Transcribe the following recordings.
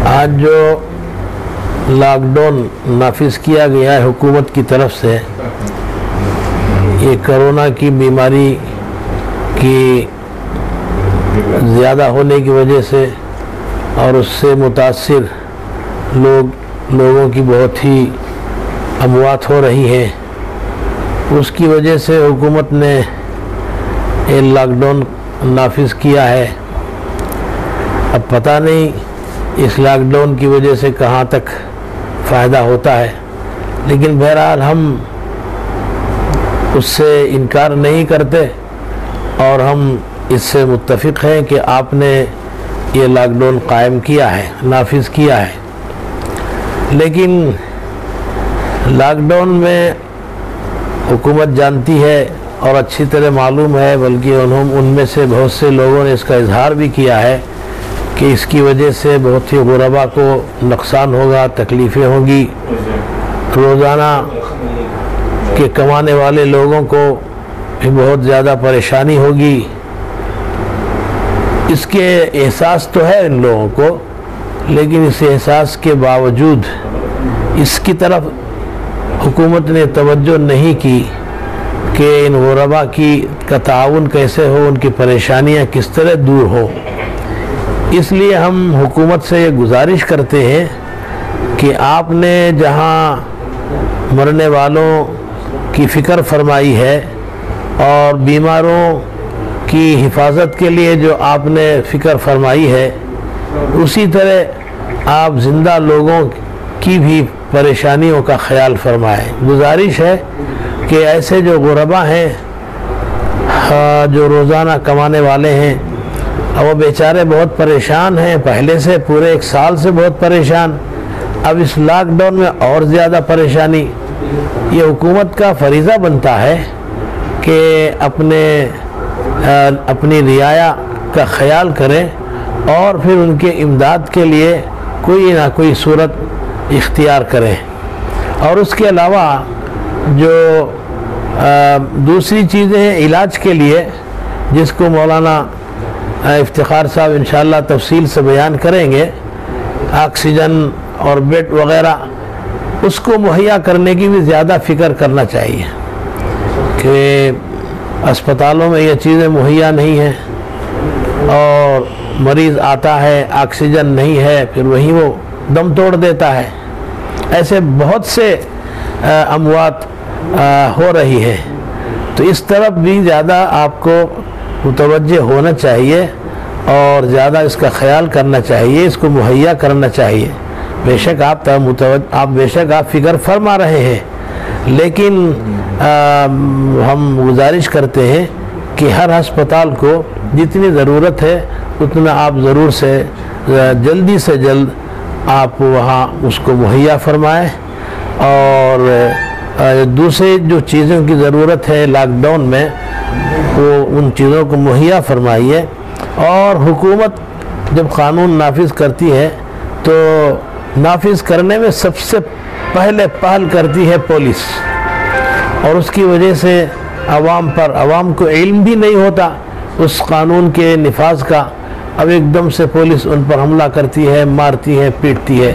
آج جو lock down نافذ کیا گیا ہے حکومت کی طرف سے، یہ کرونا کی بیماری کی زیادہ ہونے کی وجہ سے اور اس سے متاثر لوگوں کی بہت ہی اموات ہو رہی ہیں، اس کی وجہ سے حکومت نے یہ لاک ڈاؤن نافذ کیا ہے۔ اب پتہ نہیں اس لاک ڈاؤن کی وجہ سے کہاں تک فائدہ ہوتا ہے، لیکن بہرحال ہم اس سے انکار نہیں کرتے اور ہم اس سے متفق ہیں کہ آپ نے یہ لاک ڈاؤن قائم کیا ہے، نافذ کیا ہے۔ لیکن لاک ڈاؤن میں حکومت جانتی ہے اور اچھی طرح معلوم ہے، بلکہ ان میں سے بہت سے لوگوں نے اس کا اظہار بھی کیا ہے کہ اس کی وجہ سے بہت ہی غربا کو نقصان ہوگا، تکلیفیں ہوں گی، روزانہ کے کمانے والے لوگوں کو بھی بہت زیادہ پریشانی ہوگی۔ اس کے احساس تو ہے ان لوگوں کو، لیکن اس احساس کے باوجود اس کی طرف حکومت نے توجہ نہیں کی کہ ان غربا کا تعاون کیسے ہو، ان کی پریشانیاں کس طرح دور ہو۔ اس لیے ہم حکومت سے یہ گزارش کرتے ہیں کہ آپ نے جہاں مرنے والوں کی فکر فرمائی ہے اور بیماروں کی حفاظت کے لیے جو آپ نے فکر فرمائی ہے، اسی طرح آپ زندہ لوگوں کی بھی پریشانیوں کا خیال فرمائیں۔ گزارش ہے کہ ایسے جو غربا ہیں، جو روزانہ کمانے والے ہیں، وہ بیچارے بہت پریشان ہیں، پہلے سے پورے ایک سال سے بہت پریشان، اب اس لاک ڈاؤن میں اور زیادہ پریشانی۔ یہ حکومت کا فریضہ بنتا ہے کہ اپنی رعایا کا خیال کریں اور پھر ان کے امداد کے لیے کوئی نہ کوئی صورت اختیار کریں۔ اور اس کے علاوہ جو دوسری چیزیں ہیں علاج کے لیے، جس کو مولانا افتخار صاحب انشاءاللہ تفصیل سے بیان کریں گے، آکسیجن اور بیڈ وغیرہ، اس کو مہیا کرنے کی بھی زیادہ فکر کرنا چاہیے کہ اسپتالوں میں یہ چیزیں مہیا نہیں ہیں اور مریض آتا ہے، آکسیجن نہیں ہے، پھر وہیں وہ دم توڑ دیتا ہے۔ ایسے بہت سے اموات ہو رہی ہیں، تو اس طرف بھی زیادہ آپ کو متوجہ ہونا چاہیے اور زیادہ اس کا خیال کرنا چاہیے، اس کو مہیا کرنا چاہیے۔ بے شک آپ فکر فرما رہے ہیں، لیکن ہم گزارش کرتے ہیں کہ ہر ہسپتال کو جتنی ضرورت ہے اتنا آپ ضرور سے جلدی سے جلد آپ وہاں اس کو مہیا فرمائیں، اور دوسرے جو چیزوں کی ضرورت ہے لاک ڈاؤن میں، وہ ان چیزوں کو مہیا فرمائیے۔ اور حکومت جب قانون نافذ کرتی ہے تو نافذ کرنے میں سب سے پہلے پہل کرتی ہے پولیس، اور اس کی وجہ سے عوام کو علم بھی نہیں ہوتا اس قانون کے نفاذ کا، اب ایک دم سے پولیس ان پر حملہ کرتی ہے، مارتی ہے، پیٹتی ہے۔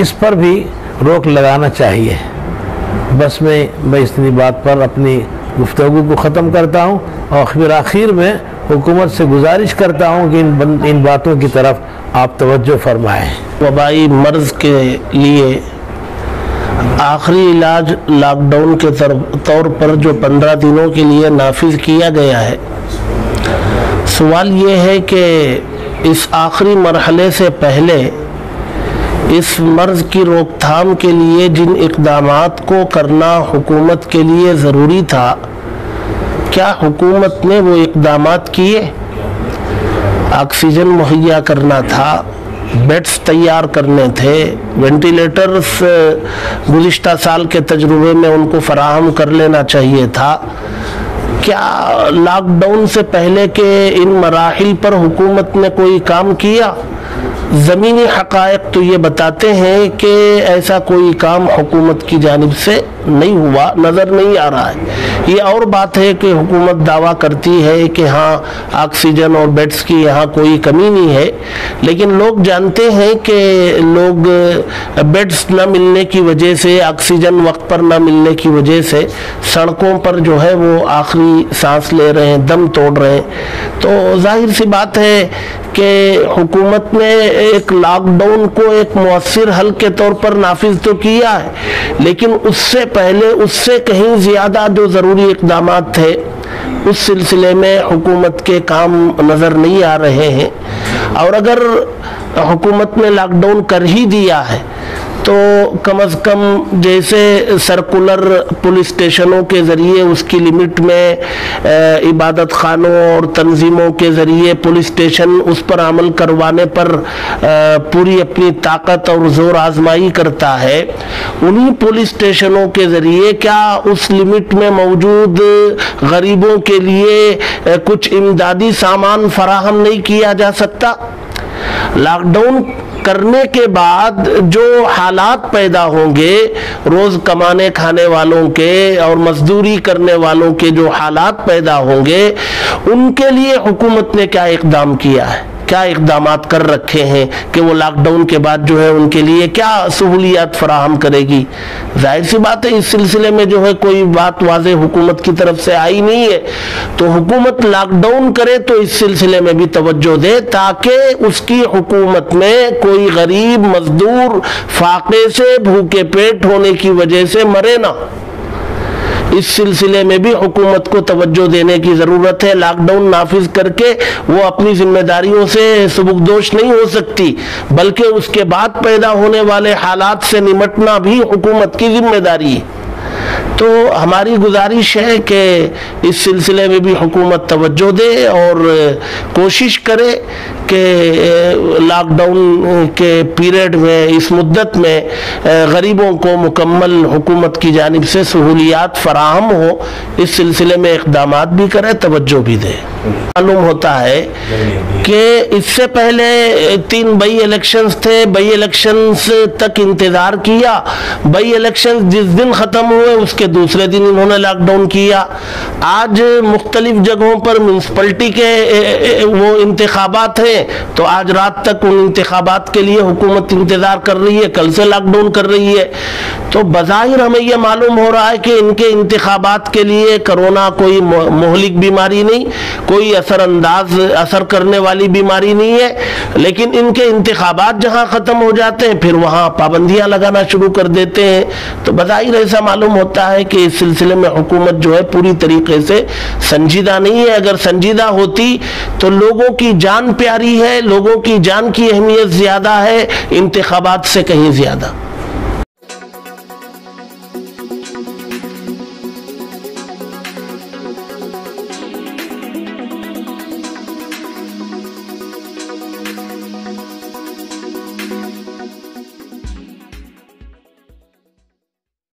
اس پر بھی روک لگانا چاہیے۔ بس میں اتنی بات پر اپنی گفتگو کو ختم کرتا ہوں، اور پھر آخر میں حکومت سے گزارش کرتا ہوں کہ ان باتوں کی طرف آپ توجہ فرمائیں۔ وبائی مرض کے لیے آخری علاج لاک ڈاؤن کے طور پر جو 15 دنوں کے لیے نافذ کیا گیا ہے، سوال یہ ہے کہ اس آخری مرحلے سے پہلے اس مرض کی روک تھام کے لیے جن اقدامات کو کرنا حکومت کے لیے ضروری تھا، کیا حکومت نے وہ اقدامات کیے؟ آکسیجن مہیا کرنا تھا، بیڈز تیار کرنے تھے، وینٹیلیٹرز گزشتہ سال کے تجربے میں ان کو فراہم کر لینا چاہیے تھا۔ کیا لاک ڈاؤن سے پہلے کے ان مراحل پر حکومت نے کوئی کام کیا؟ زمینی حقائق تو یہ بتاتے ہیں کہ ایسا کوئی کام حکومت کی جانب سے نہیں ہوا، نظر نہیں آ رہا ہے۔ یہ اور بات ہے کہ حکومت دعویٰ کرتی ہے کہ ہاں آکسیجن اور بیڈز کی یہاں کوئی کمی نہیں ہے، لیکن لوگ جانتے ہیں کہ لوگ بیڈز نہ ملنے کی وجہ سے، آکسیجن وقت پر نہ ملنے کی وجہ سے سڑکوں پر جو ہے وہ آخری سانس لے رہے ہیں، دم توڑ رہے ہیں۔ تو ظاہر سی بات ہے کہ حکومت نے ایک لاک ڈاؤن کو ایک مؤثر حل کے طور پر نافذ تو کیا ہے، لیکن اس سے پہلے اس سے کہیں زیادہ جو ضروری اقدامات تھے اس سلسلے میں حکومت کے کام نظر نہیں آ رہے ہیں۔ اور اگر حکومت نے لاک ڈاؤن کر ہی دیا ہے تو کم از کم جیسے سرکولر پولیس اسٹیشنوں کے ذریعے اس کی لمٹ میں، عبادت خانوں اور تنظیموں کے ذریعے پولیس اسٹیشن اس پر عمل کروانے پر پوری اپنی طاقت اور زور آزمائی کرتا ہے، انہی پولیس اسٹیشنوں کے ذریعے کیا اس لمٹ میں موجود غریبوں کے لیے کچھ امدادی سامان فراہم نہیں کیا جا سکتا؟ لاک ڈاؤن کرنے کے بعد جو حالات پیدا ہوں گے روز کمانے کھانے والوں کے اور مزدوری کرنے والوں کے، جو حالات پیدا ہوں گے ان کے لیے حکومت نے کیا اقدام کیا ہے، کیا اقدامات کر رکھے ہیں کہ وہ لاک ڈاؤن کے بعد جو ہے ان کے لیے کیا سہولیات فراہم کرے گی؟ ظاہر سی بات ہے اس سلسلے میں جو ہے کوئی بات واضح حکومت کی طرف سے آئی نہیں ہے، تو حکومت لاک ڈاؤن کرے تو اس سلسلے میں بھی توجہ دے تاکہ اس کی حکومت میں کوئی غریب مزدور فاقے سے، بھوکے پیٹ ہونے کی وجہ سے مرے نہ۔ اس سلسلے میں بھی حکومت کو توجہ دینے کی ضرورت ہے۔ لاک ڈاؤن نافذ کر کے وہ اپنی ذمہ داریوں سے سبکدوش نہیں ہو سکتی، بلکہ اس کے بعد پیدا ہونے والے حالات سے نمٹنا بھی حکومت کی ذمہ داری ہے۔ تو ہماری گزارش ہے کہ اس سلسلے میں بھی حکومت توجہ دے اور کوشش کرے کہ لاک ڈاؤن کے پیریڈ میں، اس مدت میں غریبوں کو مکمل حکومت کی جانب سے سہولیات فراہم ہو، اس سلسلے میں اقدامات بھی کرے، توجہ بھی دے۔ معلوم ہوتا ہے کہ اس سے پہلے 3 بئی الیکشنز تھے، بئی الیکشنز تک انتظار کیا، بئی الیکشنز جس دن ختم ہوئے اس کے دوسرے دن انہوں نے لاک ڈاؤن کیا۔ آج مختلف جگہوں پر میونسپلٹی کے وہ انتخابات ہیں، تو آج رات تک ان انتخابات کے لیے حکومت انتظار کر رہی ہے، کل سے لاک ڈاؤن کر رہی ہے۔ تو بظاہر ہمیں یہ معلوم ہو رہا ہے کہ ان کے انتخابات کے لیے کرونا کوئی مہلک بیماری نہیں، کوئی اثر کرنے والی بیماری نہیں ہے، لیکن ان کے انتخابات جہاں ختم ہو جاتے ہیں پھر وہاں پابندیاں لگانا شروع کر دیتے ہیں۔ تو بظاہر ایسا معلوم ہوتا ہے کہ اس سلسلے میں حکومت جو ہے پوری طریقے سے سنجیدہ نہیں ہے۔ اگر سنجیدہ ہوتی تو لوگوں کی جان پیاری ہے، لوگوں کی جان کی اہمیت زیادہ ہے انتخابات سے کہیں زیادہ۔